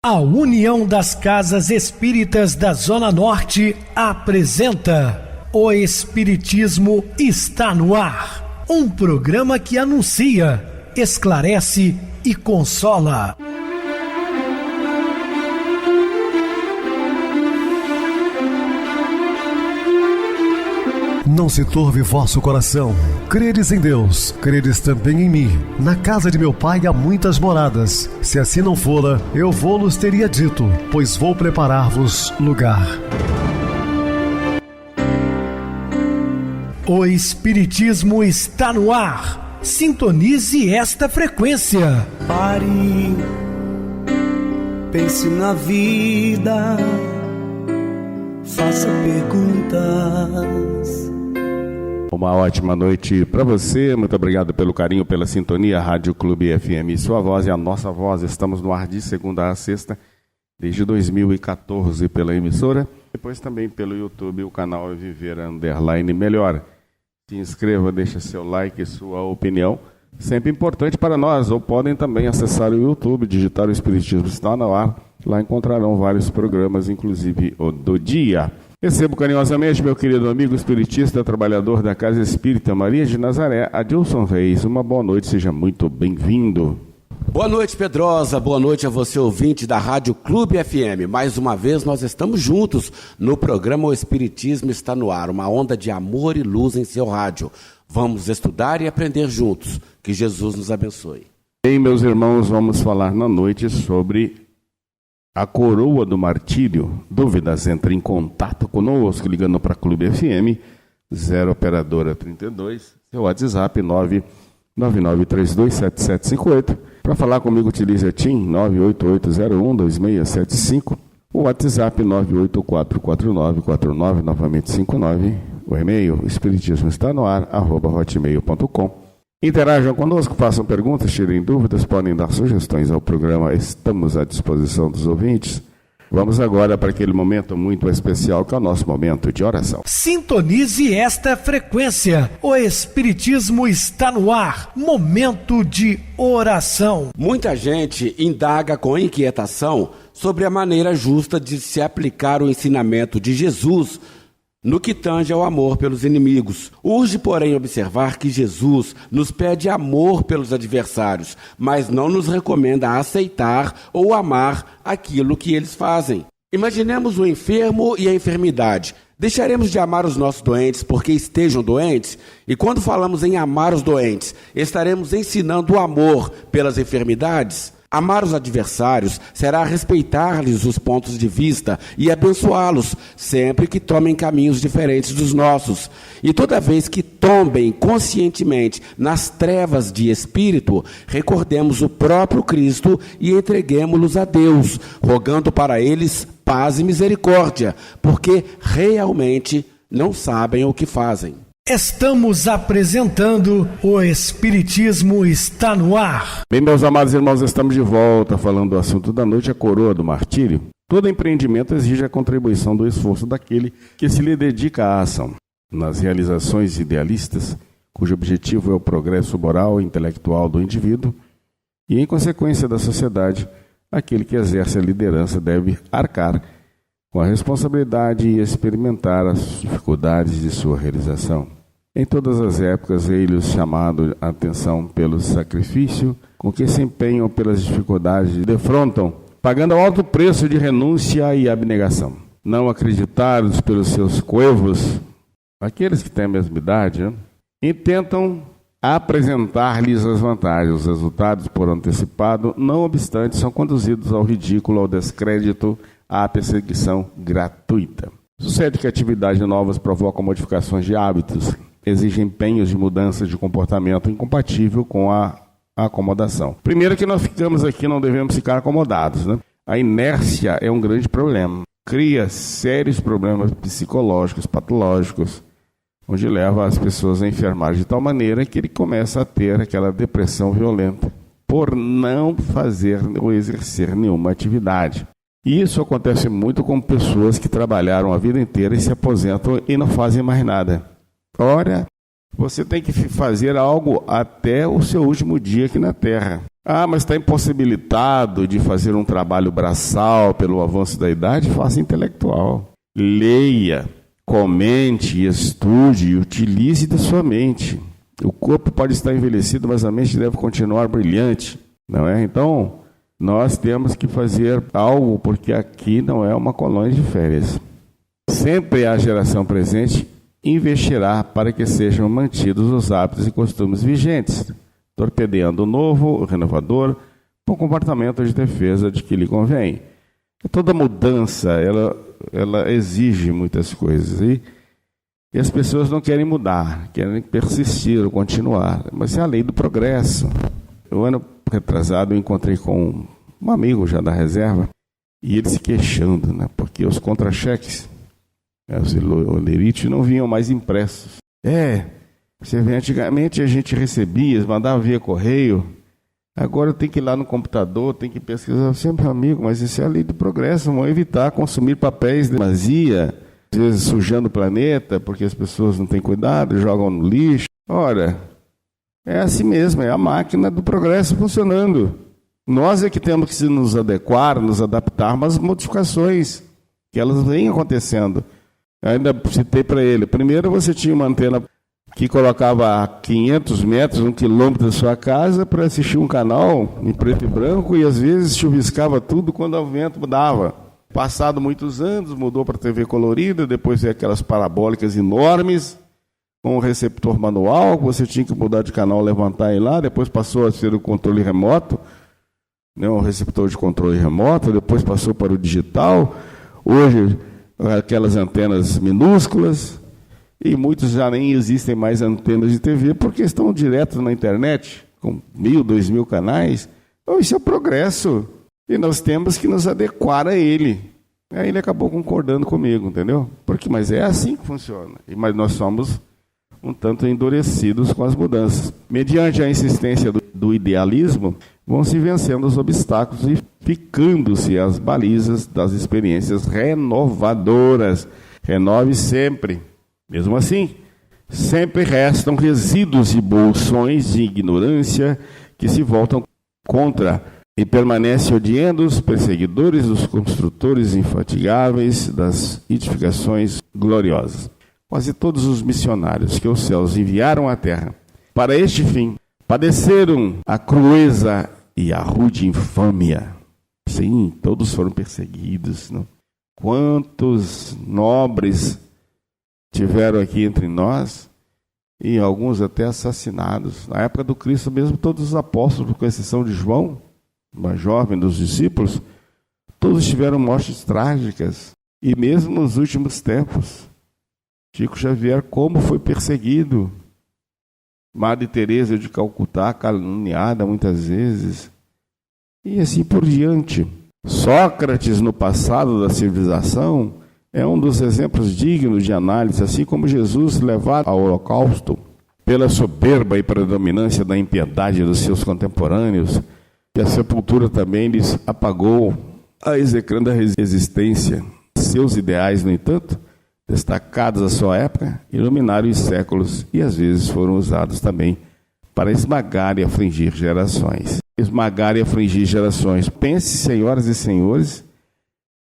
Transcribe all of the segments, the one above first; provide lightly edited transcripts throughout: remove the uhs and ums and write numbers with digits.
A União das Casas Espíritas da Zona Norte apresenta O Espiritismo está no ar, um programa que anuncia, esclarece e consola. Não se turve vosso coração. Credes em Deus, credes também em mim. Na casa de meu pai há muitas moradas. Se assim não fora, eu vou-los teria dito, pois vou preparar-vos lugar. O Espiritismo está no ar. Sintonize esta frequência. Pare, pense na vida, faça perguntas. Uma ótima noite para você, muito obrigado pelo carinho, pela sintonia. Rádio Clube FM, sua voz e a nossa voz. Estamos no ar de segunda a sexta, desde 2014 pela emissora, depois também pelo YouTube, o canal Viver _ Melhor. Se inscreva, deixa seu like e sua opinião, sempre importante para nós. Ou podem também acessar o YouTube, digitar o Espiritismo está no ar, lá encontrarão vários programas, inclusive o do dia. Recebo carinhosamente meu querido amigo espiritista, trabalhador da Casa Espírita Maria de Nazaré, Adilson Reis. Uma boa noite, seja muito bem-vindo. Boa noite, Pedrosa. Boa noite a você, ouvinte da Rádio Clube FM. Mais uma vez nós estamos juntos no programa O Espiritismo está no ar, uma onda de amor e luz em seu rádio. Vamos estudar e aprender juntos. Que Jesus nos abençoe. Bem, meus irmãos, vamos falar na noite sobre a coroa do martírio. Dúvidas? Entre em contato conosco ligando para Clube FM 0 operadora 32, seu WhatsApp 999327758. Para falar comigo utilize a TIM 988012675, o WhatsApp 9844949, novamente 59, o e-mail espiritismo está no ar @hotmail.com. Interajam conosco, façam perguntas, tirem dúvidas, podem dar sugestões ao programa, estamos à disposição dos ouvintes. Vamos agora para aquele momento muito especial que é o nosso momento de oração. Sintonize esta frequência. O Espiritismo está no ar. Momento de oração. Muita gente indaga com inquietação sobre a maneira justa de se aplicar o ensinamento de Jesus no que tange ao amor pelos inimigos. Urge, porém, observar que Jesus nos pede amor pelos adversários, mas não nos recomenda aceitar ou amar aquilo que eles fazem. Imaginemos o enfermo e a enfermidade. Deixaremos de amar os nossos doentes porque estejam doentes? E quando falamos em amar os doentes, estaremos ensinando o amor pelas enfermidades? Amar os adversários será respeitar-lhes os pontos de vista e abençoá-los sempre que tomem caminhos diferentes dos nossos. E toda vez que tombem conscientemente nas trevas de espírito, recordemos o próprio Cristo e entreguemo-los a Deus, rogando para eles paz e misericórdia, porque realmente não sabem o que fazem. Estamos apresentando O Espiritismo está no ar. Bem, meus amados irmãos, estamos de volta falando do assunto da noite, a coroa do martírio. Todo empreendimento exige a contribuição do esforço daquele que se lhe dedica à ação. Nas realizações idealistas, cujo objetivo é o progresso moral e intelectual do indivíduo e, em consequência, da sociedade, aquele que exerce a liderança deve arcar com a responsabilidade e experimentar as dificuldades de sua realização. Em todas as épocas, eles chamado a atenção pelo sacrifício com que se empenham pelas dificuldades e defrontam, pagando alto preço de renúncia e abnegação. Não acreditados pelos seus coevos, aqueles que têm a mesma idade, intentam apresentar-lhes as vantagens. Os resultados, por antecipado, não obstante, são conduzidos ao ridículo, ao descrédito, à perseguição gratuita. Sucede que atividades novas provocam modificações de hábitos, exigem empenhos de mudança de comportamento incompatível com a acomodação. Primeiro que nós ficamos aqui, não devemos ficar acomodados, né? A inércia é um grande problema. Cria sérios problemas psicológicos, patológicos, onde leva as pessoas a enfermar de tal maneira que ele começa a ter aquela depressão violenta por não fazer ou exercer nenhuma atividade. E isso acontece muito com pessoas que trabalharam a vida inteira e se aposentam e não fazem mais nada. Ora, Você tem que fazer algo até o seu último dia aqui na Terra. Ah, mas está impossibilitado de fazer um trabalho braçal pelo avanço da idade? Faça intelectual. Leia, comente, estude e utilize da sua mente. O corpo pode estar envelhecido, mas a mente deve continuar brilhante, não é? Então, nós temos que fazer algo, porque aqui não é uma colônia de férias. Sempre a geração presente investirá para que sejam mantidos os hábitos e costumes vigentes, torpedeando o novo, o renovador, com comportamento de defesa de que lhe convém. Toda mudança, ela exige muitas coisas, e as pessoas não querem mudar, querem persistir ou continuar, mas é a lei do progresso. O ano retrasado eu encontrei com um amigo já da reserva, e ele se queixando, né, porque os contra-cheques, os olerites, não vinham mais impressos. Você vê, antigamente a gente recebia, mandava via correio, agora tem que ir lá no computador, tem que pesquisar. Sempre, amigo, mas isso é a lei do progresso, vão evitar consumir papéis de demasia, às vezes sujando o planeta, porque as pessoas não têm cuidado, jogam no lixo. Ora, é assim mesmo, é a máquina do progresso funcionando. Nós é que temos que nos adequar, nos adaptar, mas as modificações, que elas vêm acontecendo. Ainda citei para ele, primeiro você tinha uma antena que colocava a 500 metros, 1 quilômetro da sua casa para assistir um canal em preto e branco, e às vezes chuviscava tudo quando o vento mudava. Passado muitos anos, mudou para TV colorida, depois veio aquelas parabólicas enormes, com um receptor manual, você tinha que mudar de canal, levantar e ir lá, depois passou a ser o controle remoto, né, um receptor de controle remoto, depois passou para o digital, hoje aquelas antenas minúsculas, e muitos já nem existem mais antenas de TV, porque estão direto na internet, com 1.000, 2.000 canais. Então, isso é o progresso, e nós temos que nos adequar a ele. Aí ele acabou concordando comigo, entendeu? Mas é assim que funciona, mas nós somos um tanto endurecidos com as mudanças. Mediante a insistência do idealismo, vão se vencendo os obstáculos e ficando-se as balizas das experiências renovadoras. Renove sempre. Mesmo assim, sempre restam resíduos e bolsões de ignorância que se voltam contra e permanecem odiando os perseguidores dos construtores infatigáveis das edificações gloriosas. Quase todos os missionários que os céus enviaram à terra para este fim padeceram a crueza e a rude infâmia. Sim, todos foram perseguidos. Não? Quantos nobres tiveram aqui entre nós, e alguns até assassinados. Na época do Cristo mesmo, todos os apóstolos, com exceção de João, mais jovem dos discípulos, todos tiveram mortes trágicas. E mesmo nos últimos tempos, Chico Xavier, como foi perseguido. Madre Teresa de Calcutá, caluniada muitas vezes. E assim por diante. Sócrates, no passado da civilização, é um dos exemplos dignos de análise, assim como Jesus levado ao holocausto pela soberba e predominância da impiedade dos seus contemporâneos, e a sepultura também lhes apagou a execranda resistência. Seus ideais, no entanto, destacados à sua época, iluminaram os séculos e às vezes foram usados também para esmagar e afligir gerações. Esmagar e afligir gerações. Pense, senhoras e senhores,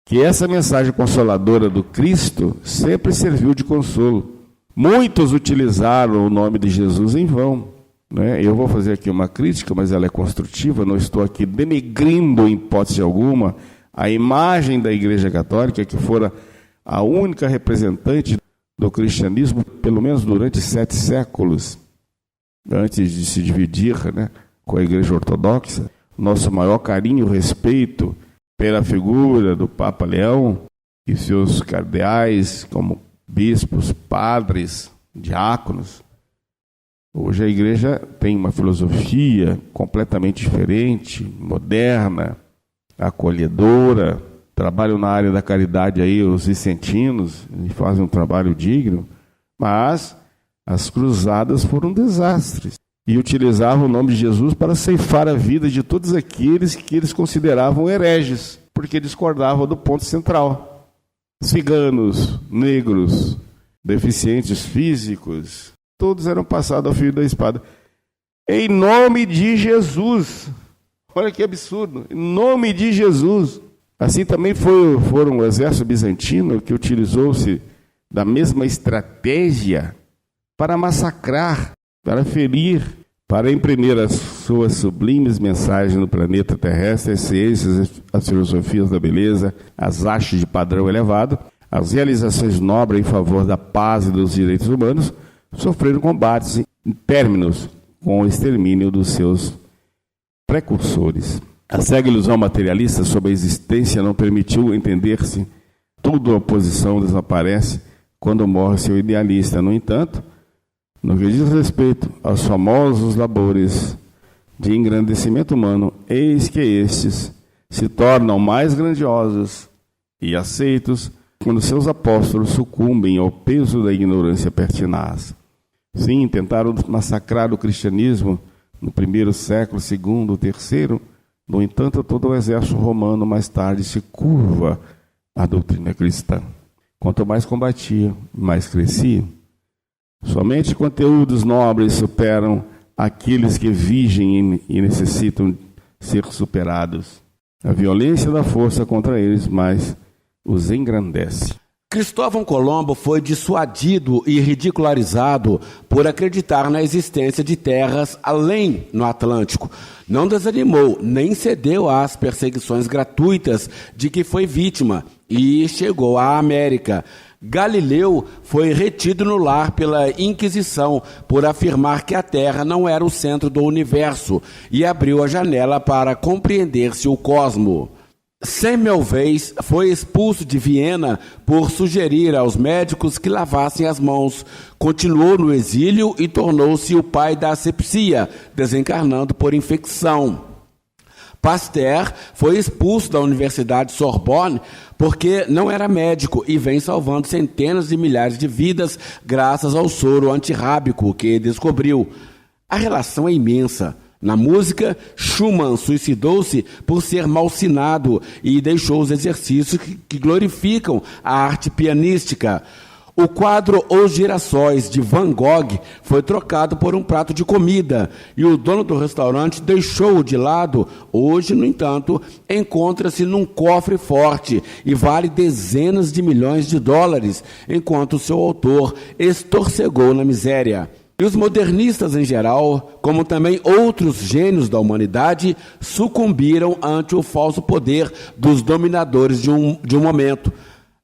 que essa mensagem consoladora do Cristo sempre serviu de consolo. Muitos utilizaram o nome de Jesus em vão. Né? Eu vou fazer aqui uma crítica, mas ela é construtiva, não estou aqui denegrindo em hipótese alguma a imagem da Igreja Católica, que fora a única representante do cristianismo, pelo menos durante 7 séculos, antes de se dividir, né, com a Igreja Ortodoxa. Nosso maior carinho e respeito pela figura do Papa Leão e seus cardeais, como bispos, padres, diáconos. Hoje a igreja tem uma filosofia completamente diferente, moderna, acolhedora. Trabalham na área da caridade aí os vicentinos, e fazem um trabalho digno, mas as cruzadas foram desastres. E utilizavam o nome de Jesus para ceifar a vida de todos aqueles que eles consideravam hereges, porque discordavam do ponto central. Ciganos, negros, deficientes físicos, todos eram passados ao fio da espada. Em nome de Jesus. Olha que absurdo. Em nome de Jesus. Assim também foram o exército bizantino que utilizou-se da mesma estratégia para massacrar, para ferir, para imprimir as suas sublimes mensagens no planeta terrestre, as ciências, as filosofias da beleza, as artes de padrão elevado, as realizações nobres em favor da paz e dos direitos humanos, sofreram combates em términos com o extermínio dos seus precursores. A cega ilusão materialista sobre a existência não permitiu entender-se. Toda oposição desaparece quando morre seu idealista. No entanto, no que diz respeito aos famosos labores de engrandecimento humano, eis que estes se tornam mais grandiosos e aceitos quando seus apóstolos sucumbem ao peso da ignorância pertinaz. Sim, tentaram massacrar o cristianismo no primeiro século, segundo, terceiro. No entanto, todo o exército romano mais tarde se curva à doutrina cristã. Quanto mais combatia, mais crescia. Somente conteúdos nobres superam aqueles que vigem e necessitam ser superados. A violência da força contra eles mais os engrandece. Cristóvão Colombo foi dissuadido e ridicularizado por acreditar na existência de terras além no Atlântico. Não desanimou, nem cedeu às perseguições gratuitas de que foi vítima e chegou à América. Galileu foi retido no lar pela Inquisição por afirmar que a Terra não era o centro do universo e abriu a janela para compreender-se o cosmo. Semmelweis foi expulso de Viena por sugerir aos médicos que lavassem as mãos. Continuou no exílio e tornou-se o pai da asepsia, desencarnando por infecção. Pasteur foi expulso da Universidade Sorbonne porque não era médico e vem salvando centenas de milhares de vidas graças ao soro antirrábico que descobriu. A relação é imensa. Na música, Schumann suicidou-se por ser malsinado e deixou os exercícios que glorificam a arte pianística. O quadro Os Girassóis, de Van Gogh, foi trocado por um prato de comida e o dono do restaurante deixou-o de lado. Hoje, no entanto, encontra-se num cofre forte e vale dezenas de milhões de dólares, enquanto seu autor estorcegou na miséria. E os modernistas em geral, como também outros gênios da humanidade, sucumbiram ante o falso poder dos dominadores de um momento.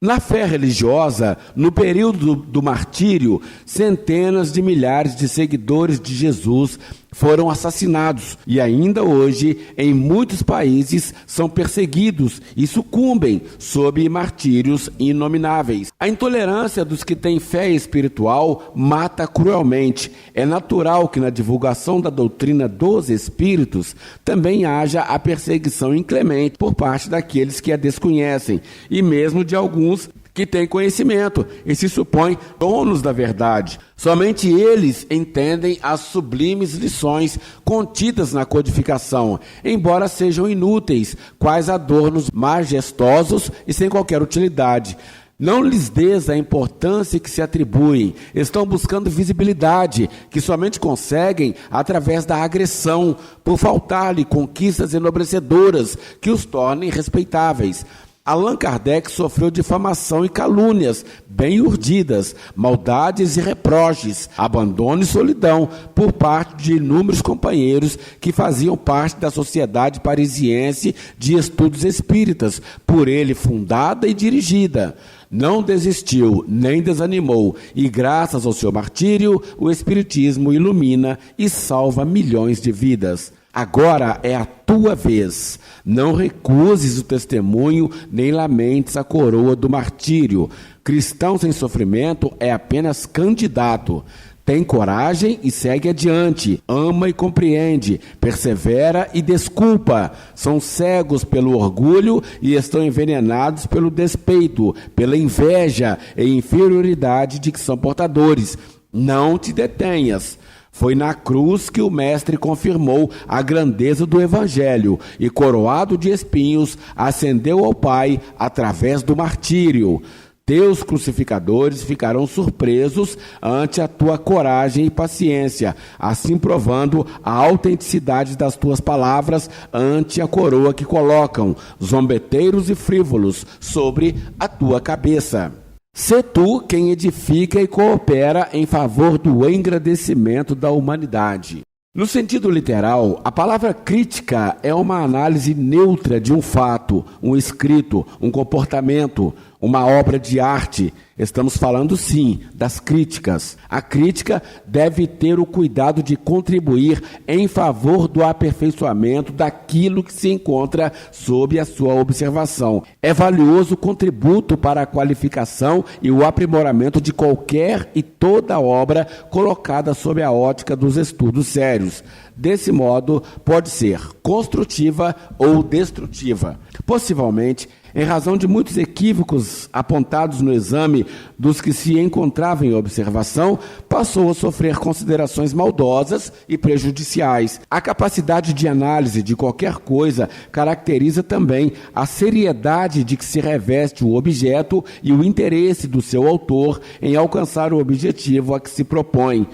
Na fé religiosa, no período do martírio, centenas de milhares de seguidores de Jesus foram assassinados e ainda hoje, em muitos países, são perseguidos e sucumbem sob martírios inomináveis. A intolerância dos que têm fé espiritual mata cruelmente. É natural que na divulgação da doutrina dos espíritos também haja a perseguição inclemente por parte daqueles que a desconhecem e mesmo de alguns que têm conhecimento e se supõem donos da verdade. Somente eles entendem as sublimes lições contidas na codificação, embora sejam inúteis, quais adornos majestosos e sem qualquer utilidade. Não lhes des a importância que se atribuem. Estão buscando visibilidade, que somente conseguem através da agressão, por faltar-lhe conquistas enobrecedoras que os tornem respeitáveis. Allan Kardec sofreu difamação e calúnias bem urdidas, maldades e reproches, abandono e solidão por parte de inúmeros companheiros que faziam parte da Sociedade Parisiense de Estudos Espíritas, por ele fundada e dirigida. Não desistiu, nem desanimou, e graças ao seu martírio, o Espiritismo ilumina e salva milhões de vidas. Agora é a tua vez. Não recuses o testemunho, nem lamentes a coroa do martírio. Cristão sem sofrimento é apenas candidato. Tem coragem e segue adiante. Ama e compreende. Persevera e desculpa. São cegos pelo orgulho e estão envenenados pelo despeito, pela inveja e inferioridade de que são portadores. Não te detenhas. Foi na cruz que o Mestre confirmou a grandeza do Evangelho e, coroado de espinhos, ascendeu ao Pai através do martírio. Teus crucificadores ficarão surpresos ante a tua coragem e paciência, assim provando a autenticidade das tuas palavras ante a coroa que colocam, zombeteiros e frívolos, sobre a tua cabeça. Sê tu quem edifica e coopera em favor do engrandecimento da humanidade. No sentido literal, a palavra crítica é uma análise neutra de um fato, um escrito, um comportamento, uma obra de arte. Estamos falando, sim, das críticas. A crítica deve ter o cuidado de contribuir em favor do aperfeiçoamento daquilo que se encontra sob a sua observação. É valioso contributo para a qualificação e o aprimoramento de qualquer e toda obra colocada sob a ótica dos estudos sérios. Desse modo, pode ser construtiva ou destrutiva. Possivelmente, em razão de muitos equívocos apontados no exame dos que se encontravam em observação, passou a sofrer considerações maldosas e prejudiciais. A capacidade de análise de qualquer coisa caracteriza também a seriedade de que se reveste o objeto e o interesse do seu autor em alcançar o objetivo a que se propõe.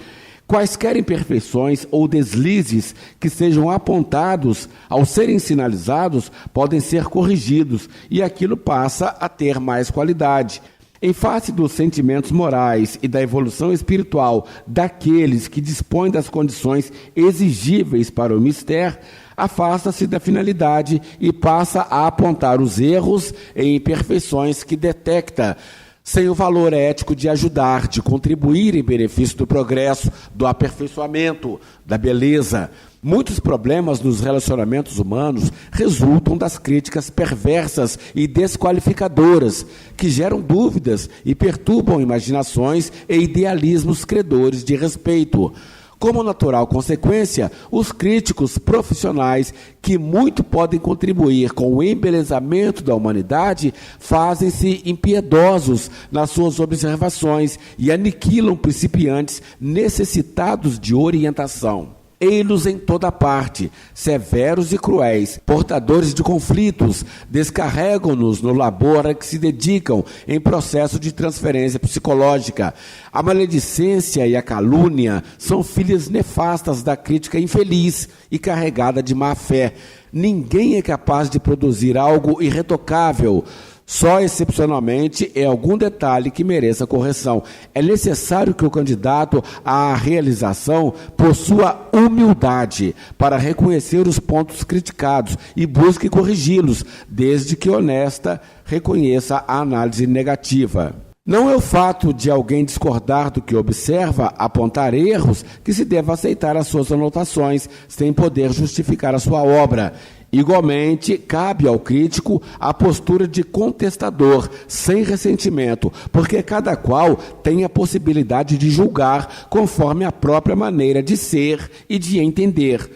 Quaisquer imperfeições ou deslizes que sejam apontados ao serem sinalizados podem ser corrigidos e aquilo passa a ter mais qualidade. Em face dos sentimentos morais e da evolução espiritual daqueles que dispõem das condições exigíveis para o mistério, afasta-se da finalidade e passa a apontar os erros e imperfeições que detecta, sem o valor ético de ajudar, de contribuir em benefício do progresso, do aperfeiçoamento, da beleza. Muitos problemas nos relacionamentos humanos resultam das críticas perversas e desqualificadoras, que geram dúvidas e perturbam imaginações e idealismos credores de respeito. Como natural consequência, os críticos profissionais, que muito podem contribuir com o embelezamento da humanidade, fazem-se impiedosos nas suas observações e aniquilam principiantes necessitados de orientação. Ei-los em toda parte, severos e cruéis, portadores de conflitos, descarregam-nos no labor a que se dedicam em processo de transferência psicológica. A maledicência e a calúnia são filhas nefastas da crítica infeliz e carregada de má-fé. Ninguém é capaz de produzir algo irretocável. Só excepcionalmente é algum detalhe que mereça correção. É necessário que o candidato à realização possua humildade para reconhecer os pontos criticados e busque corrigi-los, desde que honesta reconheça a análise negativa. Não é o fato de alguém discordar do que observa, apontar erros, que se deva aceitar as suas anotações, sem poder justificar a sua obra. Igualmente, cabe ao crítico a postura de contestador, sem ressentimento, porque cada qual tem a possibilidade de julgar conforme a própria maneira de ser e de entender.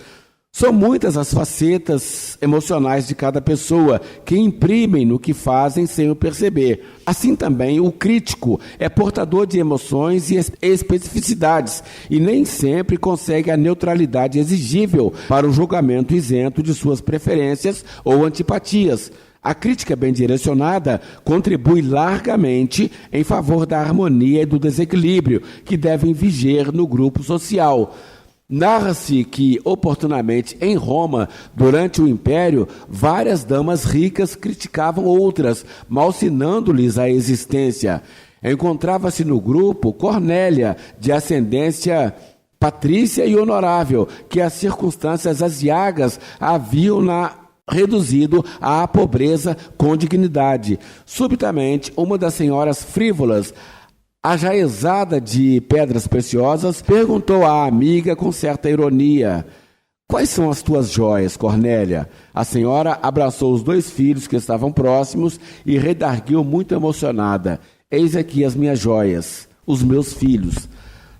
São muitas as facetas emocionais de cada pessoa que imprimem no que fazem sem o perceber. Assim também, o crítico é portador de emoções e especificidades e nem sempre consegue a neutralidade exigível para o julgamento isento de suas preferências ou antipatias. A crítica bem direcionada contribui largamente em favor da harmonia e do desequilíbrio que devem viger no grupo social. Narra-se que, oportunamente, em Roma, durante o Império, várias damas ricas criticavam outras, malsinando-lhes a existência. Encontrava-se no grupo Cornélia, de ascendência patrícia e honorável, que as circunstâncias aziagas haviam-na reduzido à pobreza com dignidade. Subitamente, uma das senhoras frívolas, ajaezada de pedras preciosas, perguntou à amiga com certa ironia: "Quais são as tuas joias, Cornélia?" A senhora abraçou os 2 filhos que estavam próximos e redarguiu muito emocionada: "Eis aqui as minhas joias, os meus filhos."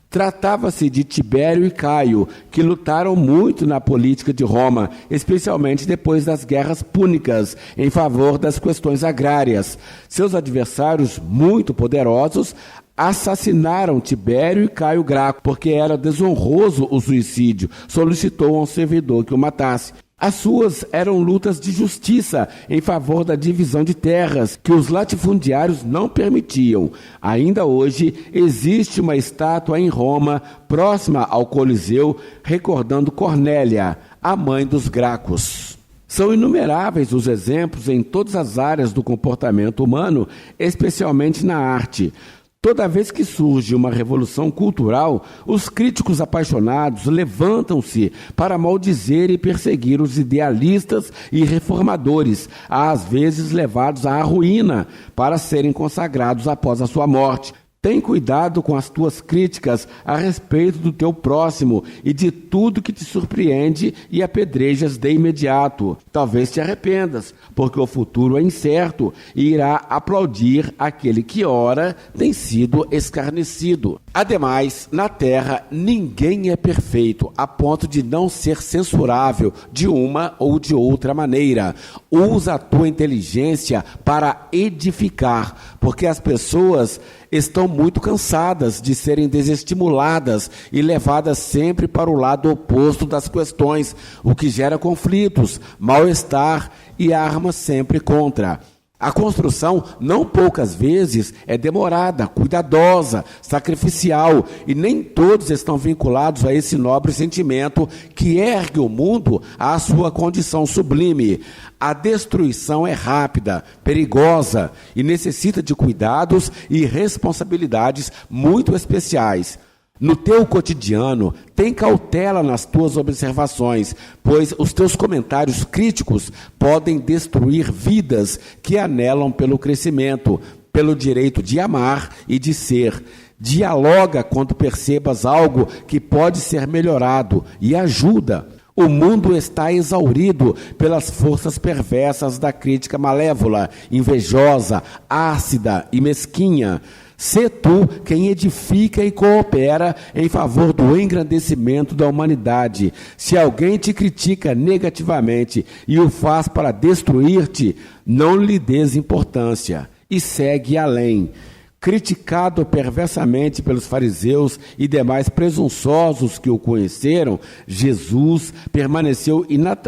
Tratava-se de Tibério e Caio, que lutaram muito na política de Roma, especialmente depois das guerras púnicas, em favor das questões agrárias. Seus adversários, muito poderosos, assassinaram Tibério e Caio Graco, porque era desonroso o suicídio. Solicitou a um servidor que o matasse. As suas eram lutas de justiça em favor da divisão de terras que os latifundiários não permitiam. Ainda hoje existe uma estátua em Roma, próxima ao Coliseu, recordando Cornélia, a mãe dos Gracos. São inumeráveis os exemplos em todas as áreas do comportamento humano, especialmente na arte. Toda vez que surge uma revolução cultural, os críticos apaixonados levantam-se para maldizer e perseguir os idealistas e reformadores, às vezes levados à ruína para serem consagrados após a sua morte. Tem cuidado com as tuas críticas a respeito do teu próximo e de tudo que te surpreende e apedrejas de imediato. Talvez te arrependas, porque o futuro é incerto e irá aplaudir aquele que ora tem sido escarnecido. Ademais, na terra ninguém é perfeito a ponto de não ser censurável de uma ou de outra maneira. Usa a tua inteligência para edificar, porque as pessoas estão muito cansadas de serem desestimuladas e levadas sempre para o lado oposto das questões, o que gera conflitos, mal-estar e armas sempre contra. A construção, não poucas vezes, é demorada, cuidadosa, sacrificial, e nem todos estão vinculados a esse nobre sentimento que ergue o mundo à sua condição sublime. A destruição é rápida, perigosa e necessita de cuidados e responsabilidades muito especiais. No teu cotidiano, tem cautela nas tuas observações, pois os teus comentários críticos podem destruir vidas que anelam pelo crescimento, pelo direito de amar e de ser. Dialoga quando percebas algo que pode ser melhorado e ajuda. O mundo está exaurido pelas forças perversas da crítica malévola, invejosa, ácida e mesquinha. Sê tu quem edifica e coopera em favor do engrandecimento da humanidade. Se alguém te critica negativamente e o faz para destruir-te, não lhe des importância e segue além. Criticado perversamente pelos fariseus e demais presunçosos que o conheceram, Jesus permaneceu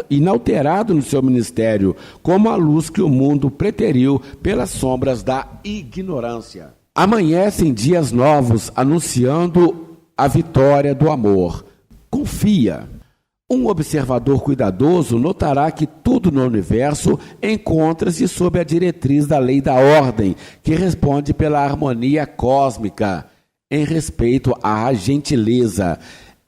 inalterado no seu ministério, como a luz que o mundo preteriu pelas sombras da ignorância. Amanhecem dias novos, anunciando a vitória do amor. Confia. Um observador cuidadoso notará que tudo no universo encontra-se sob a diretriz da lei da ordem, que responde pela harmonia cósmica, em respeito à gentileza.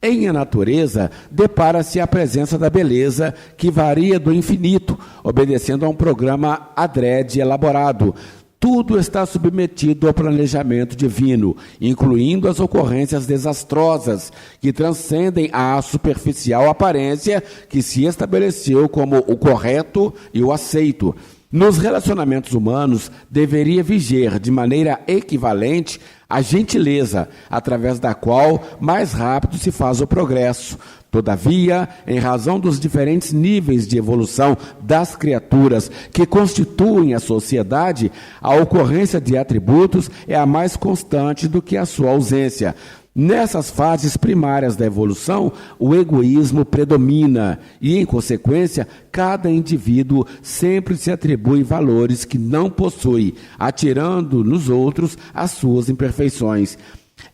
Em a natureza, depara-se a presença da beleza, que varia do infinito, obedecendo a um programa adrede elaborado. Tudo está submetido ao planejamento divino, incluindo as ocorrências desastrosas, que transcendem a superficial aparência que se estabeleceu como o correto e o aceito. Nos relacionamentos humanos, deveria viger de maneira equivalente a gentileza, através da qual mais rápido se faz o progresso. Todavia, em razão dos diferentes níveis de evolução das criaturas que constituem a sociedade, a ocorrência de atributos é a mais constante do que a sua ausência. Nessas fases primárias da evolução, o egoísmo predomina e, em consequência, cada indivíduo sempre se atribui valores que não possui, atirando nos outros as suas imperfeições.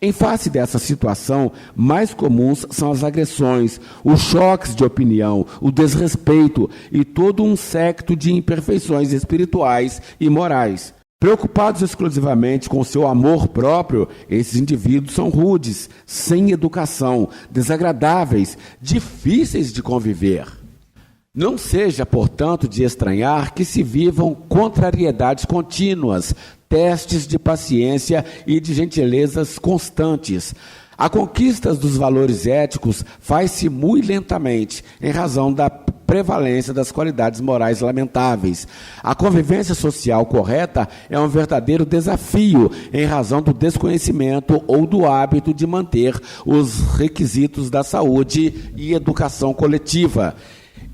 Em face dessa situação, mais comuns são as agressões, os choques de opinião, o desrespeito e todo um séquito de imperfeições espirituais e morais. Preocupados exclusivamente com seu amor próprio, esses indivíduos são rudes, sem educação, desagradáveis, difíceis de conviver. Não seja, portanto, de estranhar que se vivam contrariedades contínuas, testes de paciência e de gentilezas constantes. A conquista dos valores éticos faz-se muito lentamente, em razão da prevalência das qualidades morais lamentáveis. A convivência social correta é um verdadeiro desafio, em razão do desconhecimento ou do hábito de manter os requisitos da saúde e educação coletiva.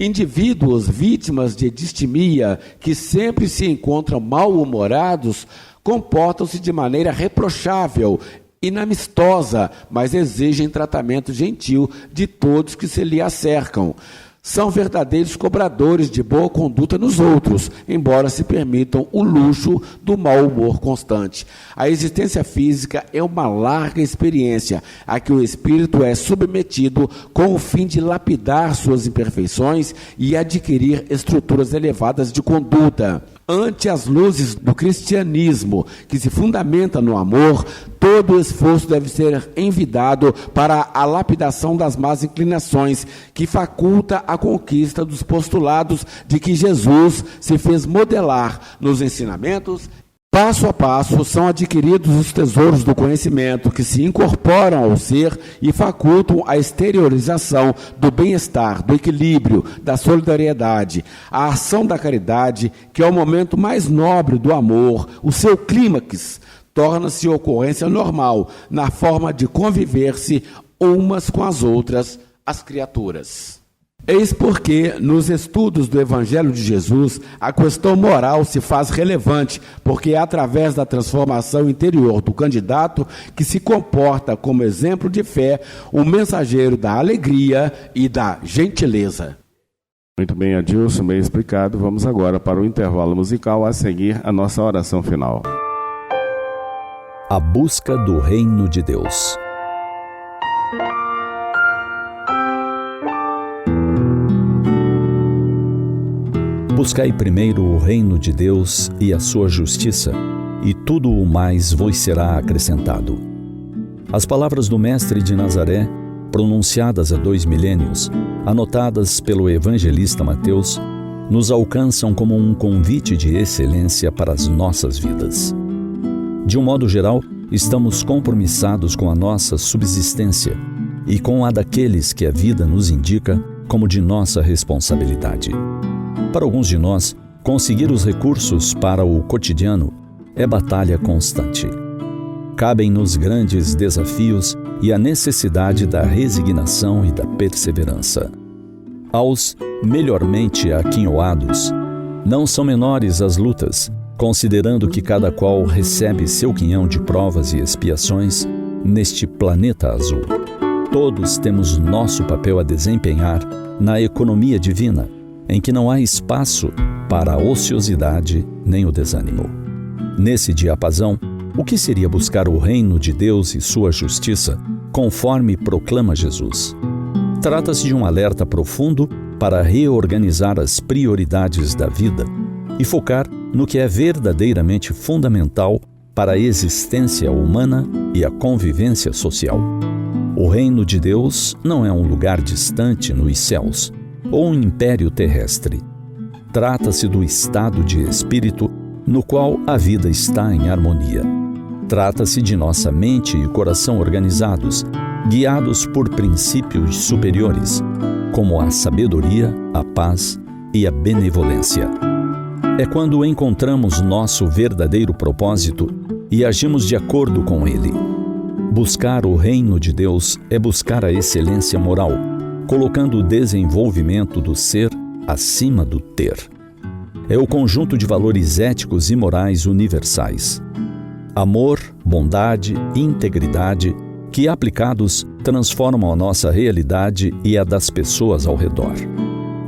Indivíduos vítimas de distimia, que sempre se encontram mal-humorados, comportam-se de maneira reprochável, inamistosa, mas exigem tratamento gentil de todos que se lhe acercam. são verdadeiros cobradores de boa conduta nos outros, embora se permitam o luxo do mau humor constante. A existência física é uma larga experiência a que o espírito é submetido com o fim de lapidar suas imperfeições e adquirir estruturas elevadas de conduta. Ante as luzes do cristianismo, que se fundamenta no amor, todo o esforço deve ser envidado para a lapidação das más inclinações, que faculta a conquista dos postulados de que Jesus se fez modelar nos ensinamentos. Passo a passo são adquiridos os tesouros do conhecimento que se incorporam ao ser e facultam a exteriorização do bem-estar, do equilíbrio, da solidariedade, a ação da caridade, que é o momento mais nobre do amor, o seu clímax, torna-se ocorrência normal na forma de conviver-se umas com as outras, as criaturas. Eis porque, nos estudos do Evangelho de Jesus, a questão moral se faz relevante, porque é através da transformação interior do candidato que se comporta como exemplo de fé o mensageiro da alegria e da gentileza. Muito bem, Adilson, bem explicado. Vamos agora para o intervalo musical, a seguir a nossa oração final. A busca do reino de Deus. Buscai primeiro o reino de Deus e a sua justiça, e tudo o mais vos será acrescentado. As palavras do Mestre de Nazaré, pronunciadas há 2 milênios, anotadas pelo evangelista Mateus, nos alcançam como um convite de excelência para as nossas vidas. De um modo geral, estamos compromissados com a nossa subsistência e com a daqueles que a vida nos indica como de nossa responsabilidade. Para alguns de nós, conseguir os recursos para o cotidiano é batalha constante. Cabem-nos grandes desafios e a necessidade da resignação e da perseverança. Aos melhormente aquinhoados, não são menores as lutas, considerando que cada qual recebe seu quinhão de provas e expiações neste planeta azul. Todos temos nosso papel a desempenhar na economia divina, em que não há espaço para a ociosidade nem o desânimo. Nesse diapasão, o que seria buscar o reino de Deus e sua justiça, conforme proclama Jesus? Trata-se de um alerta profundo para reorganizar as prioridades da vida e focar no que é verdadeiramente fundamental para a existência humana e a convivência social. O reino de Deus não é um lugar distante nos céus, ou um império terrestre. Trata-se do estado de espírito no qual a vida está em harmonia. Trata-se de nossa mente e coração organizados, guiados por princípios superiores, como a sabedoria, a paz e a benevolência. É quando encontramos nosso verdadeiro propósito e agimos de acordo com ele. Buscar o reino de Deus é buscar a excelência moral, colocando o desenvolvimento do ser acima do ter. É o conjunto de valores éticos e morais universais. Amor, bondade e integridade que, aplicados, transformam a nossa realidade e a das pessoas ao redor.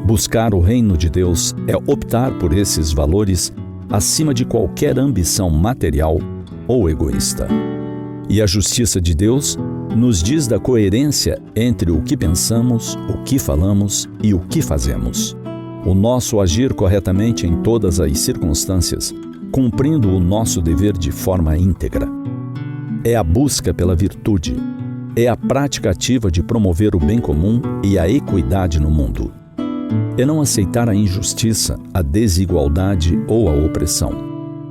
Buscar o reino de Deus é optar por esses valores acima de qualquer ambição material ou egoísta. E a justiça de Deus nos diz da coerência entre o que pensamos, o que falamos e o que fazemos. O nosso agir corretamente em todas as circunstâncias, cumprindo o nosso dever de forma íntegra. É a busca pela virtude, é a prática ativa de promover o bem comum e a equidade no mundo. É não aceitar a injustiça, a desigualdade ou a opressão.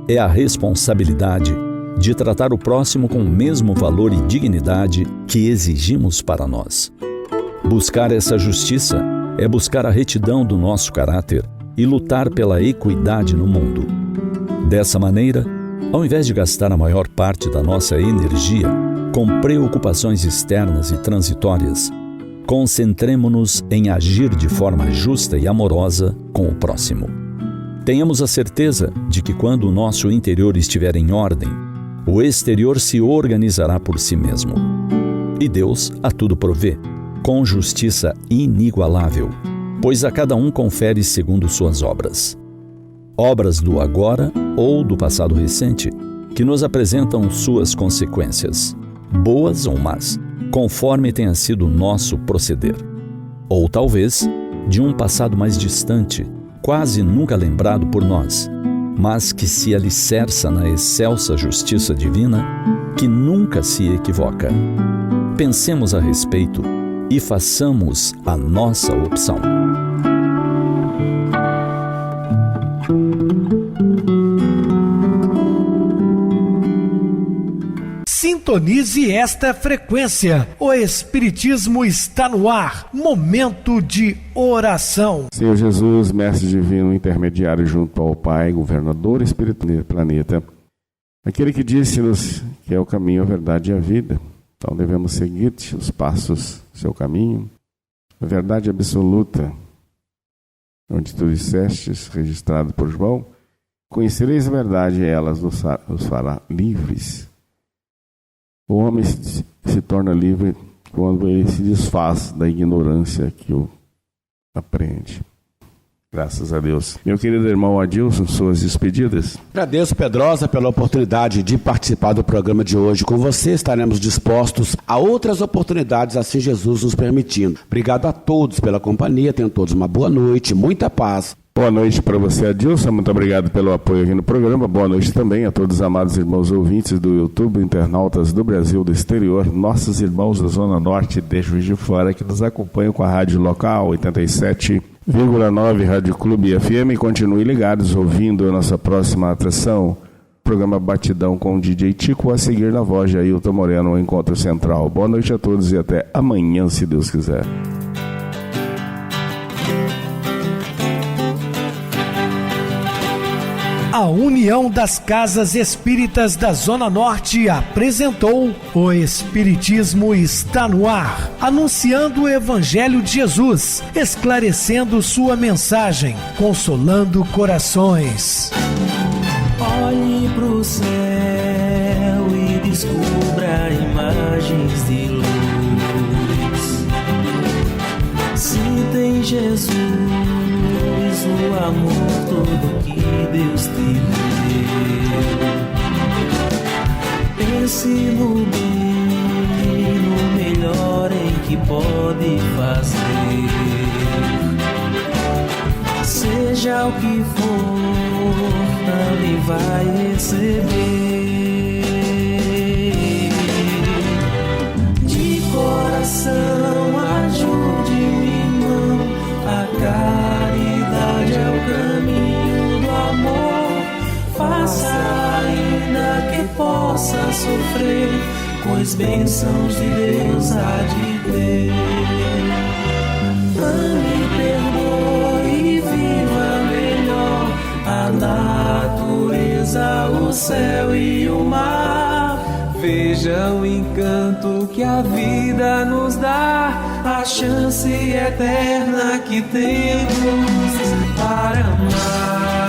É a responsabilidade de tratar o próximo com o mesmo valor e dignidade que exigimos para nós. Buscar essa justiça é buscar a retidão do nosso caráter e lutar pela equidade no mundo. Dessa maneira, ao invés de gastar a maior parte da nossa energia com preocupações externas e transitórias, concentremo-nos em agir de forma justa e amorosa com o próximo. Tenhamos a certeza de que quando o nosso interior estiver em ordem, o exterior se organizará por si mesmo. E Deus a tudo provê, com justiça inigualável, pois a cada um confere segundo suas obras. Obras do agora ou do passado recente, que nos apresentam suas consequências, boas ou más, conforme tenha sido o nosso proceder. Ou talvez de um passado mais distante, quase nunca lembrado por nós, mas que se alicerça na excelsa justiça divina, que nunca se equivoca. Pensemos a respeito e façamos a nossa opção. Sintonize esta frequência. O Espiritismo está no ar. Momento de oração. Senhor Jesus, Mestre Divino, intermediário junto ao Pai, governador espiritual do planeta, aquele que disse-nos que é o caminho, a verdade e a vida. Então devemos seguir-te os passos do seu caminho, a verdade absoluta, onde tu dissestes, registrado por João, conhecereis a verdade e ela os fará livres. O homem se torna livre quando ele se desfaz da ignorância que o apreende. Graças a Deus. Meu querido irmão Adilson, suas despedidas. Agradeço, Pedrosa, pela oportunidade de participar do programa de hoje. Com você estaremos dispostos a outras oportunidades, assim Jesus nos permitindo. Obrigado a todos pela companhia, tenham todos uma boa noite, muita paz. Boa noite para você, Adilson. Muito obrigado pelo apoio aqui no programa. Boa noite também a todos os amados irmãos ouvintes do YouTube, internautas do Brasil, do exterior, nossos irmãos da Zona Norte de Juiz de Fora, que nos acompanham com a rádio local 87,9 Rádio Clube FM. Continue ligados, ouvindo a nossa próxima atração, programa Batidão com o DJ Tico, a seguir na voz de Ailton Moreno, o Encontro Central. Boa noite a todos e até amanhã, se Deus quiser. A União das Casas Espíritas da Zona Norte apresentou O Espiritismo está no ar, anunciando o Evangelho de Jesus, esclarecendo sua mensagem, consolando corações. Olhe pro céu e descubra imagens de luz. Se tem Jesus, o amor todo que Deus te deu. Pense no bem, no melhor em que pode fazer. Seja o que for, também vai receber. De coração, ajude-me, irmão, a caridade é o caminho do amor. Faça ainda que possa sofrer, pois bênçãos de Deus há de ter. Ame, perdoe e viva melhor a natureza, o céu e o mar. Veja o encanto que a vida nos dá, a chance eterna que temos para amar.